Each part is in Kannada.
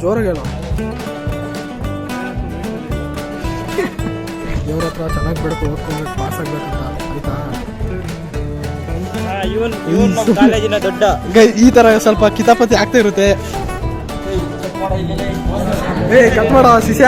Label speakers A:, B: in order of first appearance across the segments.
A: ಜೋರಾಗಿ ಹೇಳು. ದೇವ್ರ ಹತ್ರ ಚೆನ್ನಾಗಿ ಬಿಡಬೇಕು, ಓದ್ಕೊಂಡು ಪಾಸ್ ಆಗ್ಬೇಕಂತ. ಆಯ್ತಾ?
B: ಕಾಲೇಜಿನ ದೊಡ್ಡ
A: ಈ ತರ ಸ್ವಲ್ಪ ಕಿತಾಪತಿ ಆಗ್ತಾ ಇರುತ್ತೆ. ಕಟ್ ಮಾಡ ಶಿಷ್ಯ.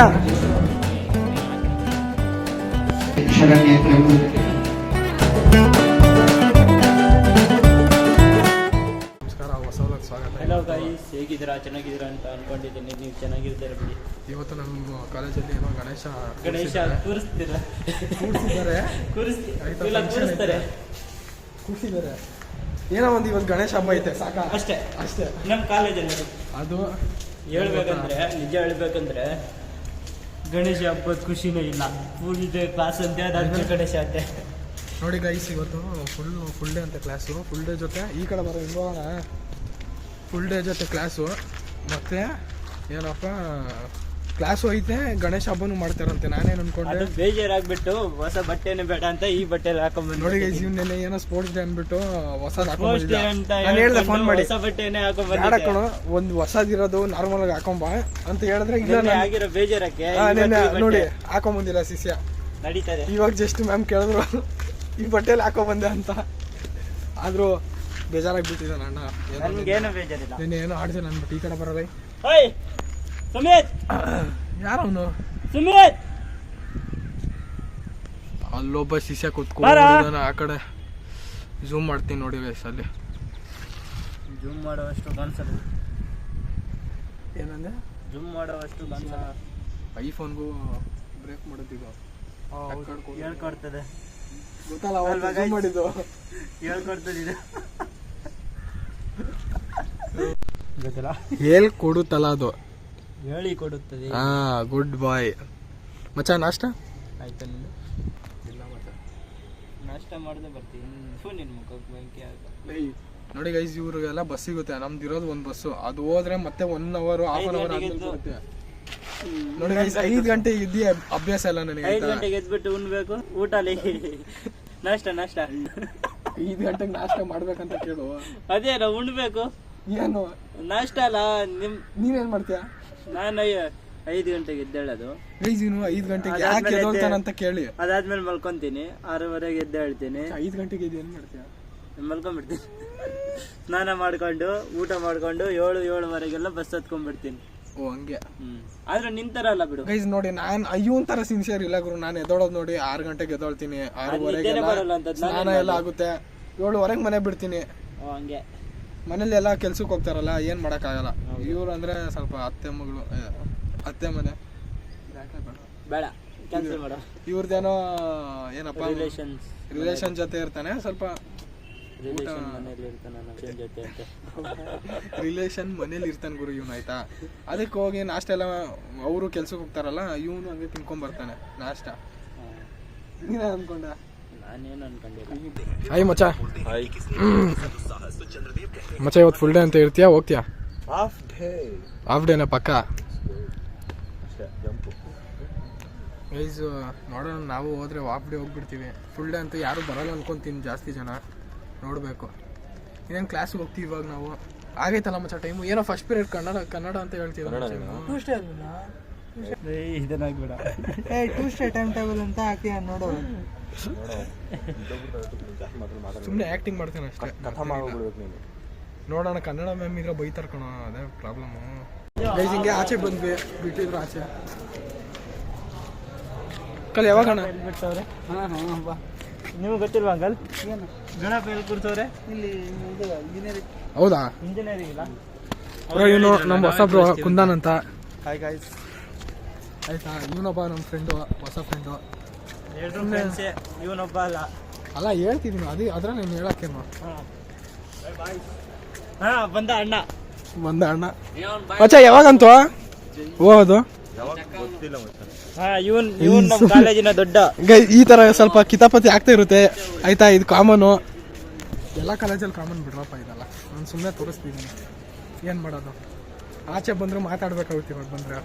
A: ನಮಸ್ಕಾರ, ಹೊಸ ಸ್ವಾಗತ.
B: ಹಲೋ ಗೈಸ್, ಹೇಗಿದ್ದೀರಾ? ಚೆನ್ನಾಗಿದ್ದೀರಾ ಅಂತ ಅನ್ಕೊಂಡಿದ್ದೀನಿ. ನೀವು ಚೆನ್ನಾಗಿರ್ತೀರ ಬಿಡಿ.
A: ಇವತ್ತು ನಮ್ಮ ಕಾಲೇಜಲ್ಲಿ ಏನೋ ಗಣೇಶ ಕೂರಿಸಿದ್ದಾರೆ. ಏನೋ ಒಂದು ಇವತ್ತು ಗಣೇಶ ಹಬ್ಬ ಐತೆ, ಸಾಕ
B: ಅಷ್ಟೇ.
A: ಅಷ್ಟೇ
B: ನಮ್ಮ ಕಾಲೇಜಲ್ಲಿ
A: ಅದು
B: ಹೇಳ್ಬೇಕಂದ್ರೆ, ನಿಜ ಹೇಳ್ಬೇಕಂದ್ರೆ ಗಣೇಶ ಹಬ್ಬದ ಖುಷಿನೇ ಇಲ್ಲ. ಫುಲ್ ಡೇ ಕ್ಲಾಸ್ ಅಂತೆ, ಅದಾದ್ಮೇಲೆ ಗಣೇಶ ಅಂತೆ.
A: ನೋಡಿ ಗೈಸ್, ಇವತ್ತು ಫುಲ್ ಡೇ ಅಂತ ಕ್ಲಾಸು. ಫುಲ್ ಡೇ ಜೊತೆ ಈ ಕಡೆ ಬರೋ ಇಲ್ವೋಣ, ಫುಲ್ ಡೇ ಜೊತೆ ಕ್ಲಾಸು. ಮತ್ತೆ ಏನಪ್ಪ ಕ್ಲಾಸು ಐತೆ, ಗಣೇಶ ಹಬ್ಬನೂ ಮಾಡ್ತಾರಂತೆ. ನಾನೇನು ಅನ್ಕೊಂಡೆ,
B: ಬೇಜಾರಾಗ್ಬಿಟ್ಟು ಹೊಸ ಬಟ್ಟೆನೇ ಬೇಡ ಅಂತ ಈ ಬಟ್ಟೆ ಹಾಕೊಂಡ್ಬಂದು.
A: ನೋಡಿ ಗೈಸ್, ಇವನ್ನೆಲ್ಲ ಏನೋ ಸ್ಪೋರ್ಟ್ಸ್ ಡೇ ಅಂದ್ಬಿಟ್ಟು ಹೊಸದು ಹಾಕೊಂಡ್ಬಂದಿದ್ದೆ. ನಾನು ಹೇಳ್ದೆ ಫೋನ್ ಮಾಡಿ,
B: ಹೊಸ ಬಟ್ಟೆನೇ
A: ಹಾಕೊಂಡು ಒಂದು ಹೊಸದಿರೋದು ನಾರ್ಮಲ್ ಆಗಿ ಹಾಕೊಂಬ ಅಂತ ಹೇಳಿದ್ರೆ, ಇಲ್ಲ
B: ಆಗಿರೋ ಬೇಜಾರಕ್ಕೆ
A: ನೋಡಿ ಹಾಕೊಂಬಂದಿಲ್ಲ ಶಿಷ್ಯ.
B: ನಡೀತದೆ.
A: ಇವಾಗ ಜಸ್ಟ್ ಮ್ಯಾಮ್ ಕೇಳಿದ್ರು ಈ ಬಟ್ಟೆಲಿ ಹಾಕೊಂಬಂದೆ ಅಂತ. ಆದ್ರೂ ಬೇಜಾರಾಗ್ಬಿಟ್ಟಿದೆ ಅಣ್ಣ.
B: ನನ್ಗೇನು ಬೇಜಾರಿಲ್ಲ.
A: ಏನೋ ಆಡ್ತೀನಿ ಅಂದ್ಬಿಟ್ಟು ಈ ಕಡೆ ಬರೋಲ್ಲ.
B: ಸುಮಿತ್,
A: ಯಾರವನು?
B: ಸುಮಿತ್,
A: ಅಲ್ಲೊಬ್ಬ ಶಿಷ್ಯ ಕೂತ್ಕೊಂಡು ಆ ಕಡೆ ಝೂಮ್ ಮಾಡ್ತೀನಿ ನೋಡಿ ಗೈಸ್. ಅಲ್ಲಿ
B: ಜೂಮ್ ಮಾಡೋವಷ್ಟು ಕಾಣಿಸಲ್ಲ.
A: ಏನಂದ್ರೆ
B: ಜೂಮ್ ಮಾಡೋವಷ್ಟು ಕಾಣಿಸಲ್ಲ.
A: ಐಫೋನ್ಗೂ ಬ್ರೇಕ್ ಮಾಡೋದಿದು
B: ಹೇಳ್ಕೊಡ್ತದೆ,
A: ಗೊತ್ತಲ್ಲ ಝೂಮ್ ಮಾಡಿದ್ದು.
B: ಹೇಳ್ಕೊಡ್ತದೆ, ಗೊತ್ತಲ್ಲ,
A: ಹೇಳ್ಕೊಡುತ್ತಲ್ಲ ಅದು,
B: ಹೇಳಿ ಕೊಡುತ್ತದೆ.
A: ಹಾ, ಗುಡ್ ಬಾಯ್ ಮಚ್ಚ. ನಾಷ್ಟ
B: ಆಯ್ತಾ ನಿಂದು? ಇಲ್ಲ ಮಚ್ಚ, ನಾಷ್ಟ ಮಾಡದೆ ಬರ್ತೀನಿ. ನಿನ್ನ ಮುಖಕ್ಕೆ ಬೆಂಕಿ ಆಗ.
A: ನೋಡಿ ಗೈಸ್, ಇವ್ರಿಗೆಲ್ಲ ಬಸ್ ಸಿಗುತ್ತೆ. ನಮ್ದು ಇರೋದು ಒಂದು ಬಸ್ಸು, ಅದು ಹೋದ್ರೆ ಮತ್ತೆ 1 hour ಹಾಫ್ ಅನ್ ಅವರ್ ಆದ್ಮೇಲೆ ಬರುತ್ತೆ. ನೋಡಿ ಗೈಸ್, 5 ಗಂಟೆಗೆ ಇದ್ದಿ ಅಭ್ಯಾಸ ಇಲ್ಲ ನನಗೆ.
B: 5 ಗಂಟೆಗೆ ಎದ್ಬಿಟ್ಟು ಉಣ್ಬೇಕು. ಊಟ ನಾಷ್ಟ
A: 5 ಗಂಟೆಗೆ ನಾಷ್ಟ ಮಾಡ್ಬೇಕಂತ ಕೇಳು.
B: ಅದೇ ನಾವು ಉಣ್ಬೇಕು.
A: ಏನು
B: ನಾಷ್ಟ ಅಲ್ಲ.
A: ನೀನೇನ್ ಮಾಡ್ತೀಯ?
B: ನಾನು 5 ಗಂಟೆಗೆ ಎದ್ದೇಳೋದು.
A: ಗೈಸ್, ಇನ್ನು 5 ಗಂಟೆಗೆ ಯಾಕೆ ಎದ್ದೇಳ್ತಾನಂತ ಕೇಳಿ.
B: ಅದಾದ್ಮೇಲೆ ಮಲ್ಕೊಂತೀನಿ. 6:30ಗೆ ಎದ್ದೇಳ್ತೀನಿ.
A: 5 ಗಂಟೆಗೆ ಏನ್ ಮಾಡ್ತೀಯ?
B: ಮಲ್ಕೊಂಡ್ಬಿಡ್ತೀನಿ. ಸ್ನಾನ ಮಾಡ್ಕೊಂಡು ಊಟ ಮಾಡ್ಕೊಂಡು 7-7:30ಗೆಲ್ಲ ಬಸ್ ಹತ್ಕೊಂಡ್ಬಿಡ್ತೀನಿ.
A: ಓ ಹಂಗೆ.
B: ಆದ್ರೆ ನಿಂತರ ಅಲ್ಲ ಬಿಡು
A: ಗೈಸ್. ನೋಡಿ, ನಾನು ಅಯ್ಯೋನ್ ತರ ಸಿನ್ಸಿಯರ್ ಇಲ್ಲ ಗುರು. ನಾನು ಎದ್ದೋಳೋದು ನೋಡಿ 6 ಗಂಟೆಗೆ ಎದ್ದೋಳ್ತೀನಿ. 6:30 ಸ್ನಾನ ಎಲ್ಲ ಆಗುತ್ತೆ. 7:15 ಮನೆ ಬಿಡ್ತೀನಿ.
B: ಹಂಗೆ
A: ಮನೇಲಿ ಎಲ್ಲ ಕೆಲ್ಸಕ್ಕೆ ಹೋಗ್ತಾರಲ್ಲ, ಏನ್ ಮಾಡಕ್ ಆಗಲ್ಲ. ಇವ್ರು ಅಂದ್ರೆ ಸ್ವಲ್ಪ ಅತ್ತೆ ಮಗಳು, ಅತ್ತೆ ಮನೆ
B: ಬೇಡ, ಕ್ಯಾನ್ಸಲ್ ಮಾಡು.
A: ಇವ್ರದ್ದೇನೋ ಏನಪ್ಪ ರಿಲೇಷನ್ ಜೊತೆ ಇರ್ತಾನೆ, ಸ್ವಲ್ಪ ರಿಲೇಷನ್ ಮನೇಲಿ ಇರ್ತಾನೆ ಗುರು ಇವನು. ಆಯ್ತಾ, ಅದಕ್ಕೆ ಹೋಗಿ ನಾಷ್ಟ ಎಲ್ಲ ಅವರು ಕೆಲ್ಸಕ್ಕೆ ಹೋಗ್ತಾರಲ್ಲ, ಇವನು ಹಂಗೆ ತಿನ್ಕೊಂಡ್ ಬರ್ತಾನೆ ನಾಷ್ಟ. ನೀನೇ ಅನ್ಕೊಂಡ?
B: ನಾನೇನು ಅನ್ಕೊಂಡಿಲ್ಲ.
A: ಹಾಯ್ ಮಚ್ಚ. ಮಚ್ಚ, ಇವತ್ತು ಫುಲ್ ಡೇ ಅಂತ ಇರ್ತೀಯಾ, ಹೋಗ್ತೀಯಾ? ಹಾಫ್ ಡೇನ ಪಕ್ಕ. ಗೈಸ್, ನೋಡೋಣ, ನಾವು ಹೋದ್ರೆ ಹಾಫ್ ಡೇ ಹೋಗ್ಬಿಡ್ತೀವಿ. ಫುಲ್ ಡೇ ಅಂತ ಯಾರು ಬರಲ್ಲ ಅನ್ಕೊಂತೀನಿ, ಜಾಸ್ತಿ ಜನ. ನೋಡಬೇಕು. ಇನ್ನೇನು ಕ್ಲಾಸ್ಗೆ ಹೋಗ್ತೀವಿ ಇವಾಗ ನಾವು. ಆಗೈತಲ್ಲ ಮಚ್ಚ ಟೈಮು. ಏನೋ ಫಸ್ಟ್ ಪೀರಿಯಡ್ ಕನ್ನಡ ಅಂತ ಹೇಳ್ತೀವಿ.
B: ಇದನ್ನಾಗ್ಬೇಡ,
C: ಟ್ಯೂಸ್ಡೇ ಟೈಮ್ ಟೇಬಲ್ ಅಂತ ಹಾಕಿ ನೋಡೋ.
A: ಸುಮ್ಮನೆ ಆ್ಯಕ್ಟಿಂಗ್ ಮಾಡ್ತೇನೆ ಅಷ್ಟೇ. ನೋಡೋಣ, ಕನ್ನಡ ಮ್ಯಾಮ್ ಇದ್ರೆ ಬೈತಾರ ಕಣೋ, ಅದೇ ಪ್ರಾಬ್ಲಮ್ಮು. ಗೈಸ್, ಹಿಂಗೆ ಆಚೆ ಬಂದ್ವಿ, ಬಿಟ್ಟಿದ್ರು ಆಚೆ. ಕಲ್ ಯಾವಾಗ
B: ಬಿಡ್ತವ್ರೆ? ನಿಮ್ಗೆ ಗೊತ್ತಿಲ್ವಾ ಅಂಕಲ್? ಏನು ಗಣಪ ಎಲ್ಲಿ ಕೂರ್ಸವ್ರೆ? ಇಲ್ಲಿ ಇಂಜಿನಿಯರಿಂಗ್.
A: ಹೌದಾ?
B: ಇಂಜಿನಿಯರಿಂಗ್ ಇಲ್ಲ.
A: ಇವನು ನಮ್ಮ ಹೊಸಬ್ರು ಕುಂದನ್ ಅಂತ.
C: Hi guys.
A: ಆಯ್ತಾ, ಇವನೊಬ್ಬ ನಮ್ಮ ಫ್ರೆಂಡು, ಹೊಸ ಫ್ರೆಂಡು.
B: ಇವನೊಬ್ಬ
A: ಅಲ್ಲ ಹೇಳ್ತಿದ್ದೀನಿ, ಅದ್ರ ನೀನು ಹೇಳಕ್ಕೇನು.
B: ಬಂದ ಅಣ್ಣ
A: ಮಚ್ಚ. ಯಾವಾಗಂತೂ ಹೋಗೋದು?
B: ಇವನ್ ನಮ್ಮ ಕಾಲೇಜಿನ ದೊಡ್ಡ.
A: ಈ ತರ ಸ್ವಲ್ಪ ಕಿತಾಪತಿ ಆಗ್ತಾ ಇರುತ್ತೆ. ಆಯ್ತಾ, ಇದು ಕಾಮನು, ಎಲ್ಲ ಕಾಲೇಜಲ್ಲಿ ಕಾಮನ್ ಬಿಡ್ರಪ್ಪ ಇದೆಲ್ಲ. ನಾನು ಸುಮ್ಮನೆ ತೋರಿಸ್ತಿದ್ದೀನಿ, ಏನು ಮಾಡೋದು. ಆಚೆ ಬಂದ್ರೆ ಮಾತಾಡ್ಬೇಕಾಗುತ್ತೆ. ಇವಾಗ ಬಂದ್ರೆ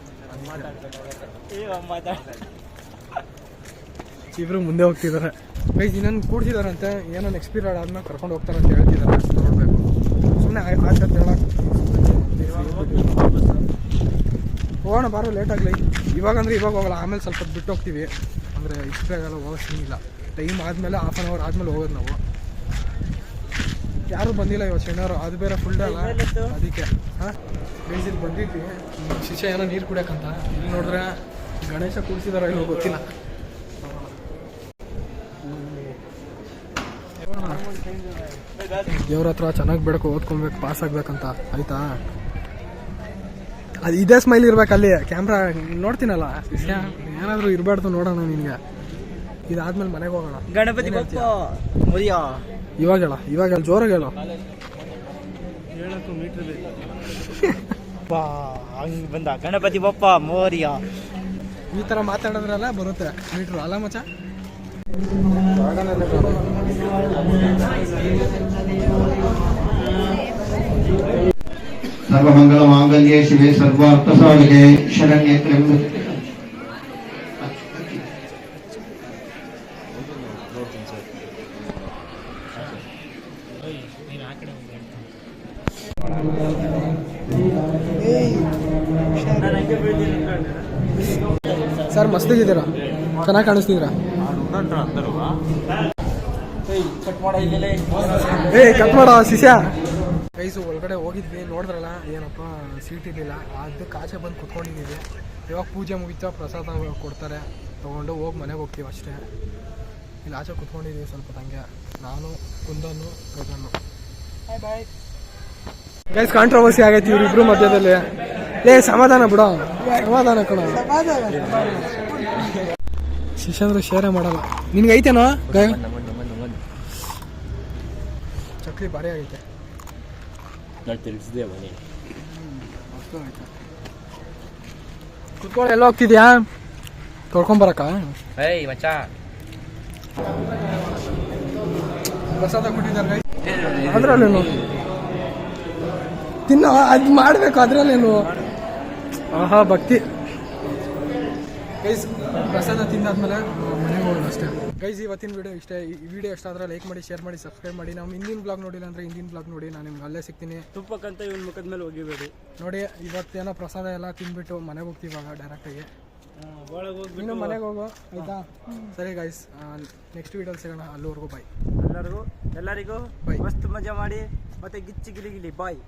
A: ಇಬ್ರು ಮುಂದೆ ಹೋಗ್ತಿದ್ದಾರೆ. ಗೈಸ್, ಇನ್ನೊಂದು ಕೂಡ್ತಿದಾರಂತೆ. ಏನೋ ನೆಕ್ಸ್ಟ್ ಪೀರಿಯಡ್ ಆದ್ಮೇಲೆ ಕರ್ಕೊಂಡು ಹೋಗ್ತಾರೆ ಅಂತ ಹೇಳ್ತಿದ್ದಾರೆ. ನೋಡ್ಬೇಕು. ಸುಮ್ಮನೆ ಆಚೆ ಹೇಳಕ್ ಹೋಗೋಣ ಬಾರೋ ಲೇಟ್ ಆಗಲಿ. ಇವಾಗ ಹೋಗಲ್ಲ, ಆಮೇಲೆ ಸ್ವಲ್ಪ ಹೊತ್ತು ಬಿಟ್ಟು ಹೋಗ್ತೀವಿ. ಅಂದರೆ ಇಷ್ಟೇ ಆಗಲ್ಲ, ಹೋಗೋ ಸೀನಿಲ್ಲ. ಟೈಮ್ ಆದಮೇಲೆ ಹಾಫ್ ಆನ್ ಅವರ್ ಆದಮೇಲೆ ಹೋಗೋದು ನಾವು. ಯಾರೂ ಬಂದಿಲ್ಲ ಇವತ್ತು ಶನಿವಾರ, ಅದು ಬೇರೆ ಫುಲ್ ಡೇ ಅಲ್ಲ, ಅದಕ್ಕೆ ಹಾಂ ಬೇಸಿಲ್ ಬಂದಿದ್ವಿ. ಶಿಷ್ಯ ಏನೋ ನೀರು ಕುಡಿಯೋಕ್ಕಂತ. ಇಲ್ಲಿ ನೋಡಿದ್ರೆ ಗಣೇಶ ಕೂಡಿಸಿದಾರ ಇಲ್ಲೋ ಗೊತ್ತಿಲ್ಲ. ದೇವ್ರ ಹತ್ರ ಚೆನ್ನಾಗಿ ಬೇಡಕ್ಕೆ ಓದ್ಕೊಬೇಕು, ಪಾಸ್ ಆಗ್ಬೇಕಂತ ಆಯ್ತಾ. ಅದು ಇದೇ ಸ್ಮೈಲ್ ಇರ್ಬೇಕು ಅಲ್ಲಿ. ಕ್ಯಾಮ್ರಾ ನೋಡ್ತೀನಲ್ಲ ಶಿಷ್ಯ, ಏನಾದರೂ ಇರಬಾರ್ದು ನೋಡೋಣ ನಿನಗೆ. ಇದಾದ್ಮೇಲೆ ಮನೆಗೆ ಹೋಗೋಣ.
B: ಗಣಪತಿ ಬಪ್ಪ ಮೋರಿಯ.
A: ಇವಾಗ ಹೇಳ ಜೋರಾಗಿ ಹೇಳು.
B: ಹೇಳಕ್ಕೂ ಮೀಟ್ರ್ ಬಾ ಹಂಗೆ ಬಂದ ಗಣಪತಿ ಬಪ್ಪ ಮೋರಿಯ.
A: ಈ ಥರ ಮಾತಾಡೋದ್ರಲ್ಲ ಬರುತ್ತೆ ಮೀಟ್ರು ಅಲ್ಲ ಮಚ್ಚ.
D: ಸರ್ವಮಂಗಲ ಮಾಂಗಲ್ಯೆ ಶಿವೆ ಸರ್ವಾರ್ಥ ಸಾಧಿಕೆ ಶರಣ್ಯೆ ತ್ರ್ಯಂಬಕೆ.
A: ಸರ್ ಮಸ್ತಿದ್ದೀರಾ, ಚೆನ್ನಾಗಿ ಕಾಣಿಸ್ತಿದ್ದೀರಾ. ಕಟ್ ಮಾಡೋ ಶಿಷ್ಯ. ಗೈಸು ಒಳಗಡೆ ಹೋಗಿದ್ವಿ, ನೋಡಿದ್ರಲ್ಲ ಏನಪ್ಪ ಸೀಟ್ ಇರಲಿಲ್ಲ, ಅದಕ್ಕೆ ಆಚೆ ಬಂದು ಕುತ್ಕೊಂಡಿದ್ದೀವಿ. ಇವಾಗ ಪೂಜೆ ಮುಗಿತಾ ಪ್ರಸಾದ ಕೊಡ್ತಾರೆ, ತೊಗೊಂಡು ಹೋಗಿ ಮನೆಗೆ ಹೋಗ್ತೀವಿ ಅಷ್ಟೇ. ಇಲ್ಲಿ ಆಚೆ ಕುತ್ಕೊಂಡಿದ್ದೀವಿ ಸ್ವಲ್ಪ ತಂಗೆ, ನಾನು ಕುಂದನ್ನು ಗಗನ್ನು. Bye guys. ಕಾಂಟ್ರವರ್ಸಿ ಆಗೈತಿ ಇವ್ರಿಬ್ರು ಮಧ್ಯದಲ್ಲಿ. ಸಮಾಧಾನ ಬಿಡೋ, ಸಮಾಧಾನ ಕಣ. ಶಿಷ್ಯ ಅಂದ್ರೆ ಶೇರೇ ಮಾಡಲ್ಲ. ನಿನ್ಗೆ ಐತೇನೋ ಗಾಯ? ಚಕ್ಲಿ ಭಾರಿ ಆಗೈತೆ. ಕುತ್ಕೊಂಡು ಎಲ್ಲ ಹೋಗ್ತಿದ್ಯಾ? ತೊಳ್ಕೊಂಬರಕ್ಕ ಪ್ರಸಾದ ಕೊಟ್ಟಿದ್ದಾರೆ ಅದ್ರಲ್ಲೇನು ತಿನ್ನ, ಅದು ಮಾಡಬೇಕು ಅದ್ರಲ್ಲೇನು. ಆಹಾ ಭಕ್ತಿ. ಗೈಸ್ ಪ್ರಸಾದ ತಿಂದಾದ್ಮೇಲೆ ಮನೆಗೆ ಹೋಗೋಣ ಅಷ್ಟೇ. ಗೈಸ್ ಇವತ್ತಿನ ವಿಡಿಯೋ ಇಷ್ಟೇ. ಈ ವಿಡಿಯೋ ಇಷ್ಟ ಆದರೆ ಲೈಕ್ ಮಾಡಿ, ಶೇರ್ ಮಾಡಿ, ಸಬ್ಸ್ಕ್ರೈಬ್ ಮಾಡಿ. ನಾವು ಹಿಂದಿನ ಬ್ಲಾಗ್ ನೋಡಿಲ್ಲ ಅಂದರೆ ಹಿಂದಿನ ಬ್ಲಾಗ್ ನೋಡಿ, ನಾನು ನಿಮ್ಗೆ ಅಲ್ಲೇ ಸಿಗ್ತೀನಿ.
B: ತುಪ್ಪಕ್ಕಂತ ಇವ್ನ ಮುಖದ ಮೇಲೆ ಹೋಗಿಬೇಡಿ
A: ನೋಡಿ. ಇವತ್ತೇನೋ ಪ್ರಸಾದ ಎಲ್ಲ ತಿಂದ್ಬಿಟ್ಟು ಮನೆಗೆ ಹೋಗ್ತೀವಿ ಇವಾಗ ಡೈರೆಕ್ಟಾಗಿ.
B: ಒಳಗೆ ಹೋಗ್ಬಿಟ್ಟು
A: ಇನ್ನು ಮನೆಗೆ ಹೋಗೋ ಆಯಿತಾ. ಸರಿ ಗೈಸ್, ನೆಕ್ಸ್ಟ್ ವಿಡಿಯೋಲಿ ಸಿಗೋಣ. ಅಲ್ಲಿವರೆಗೂ ಬಾಯ್.
B: ಎಲ್ಲರಿಗೂ
A: ಬಾಯ್.
B: ಮಸ್ತ್ ಮಜಾ ಮಾಡಿ ಮತ್ತೆ ಗಿಚ್ಚಿ ಗಿಲಿ ಬಾಯ್.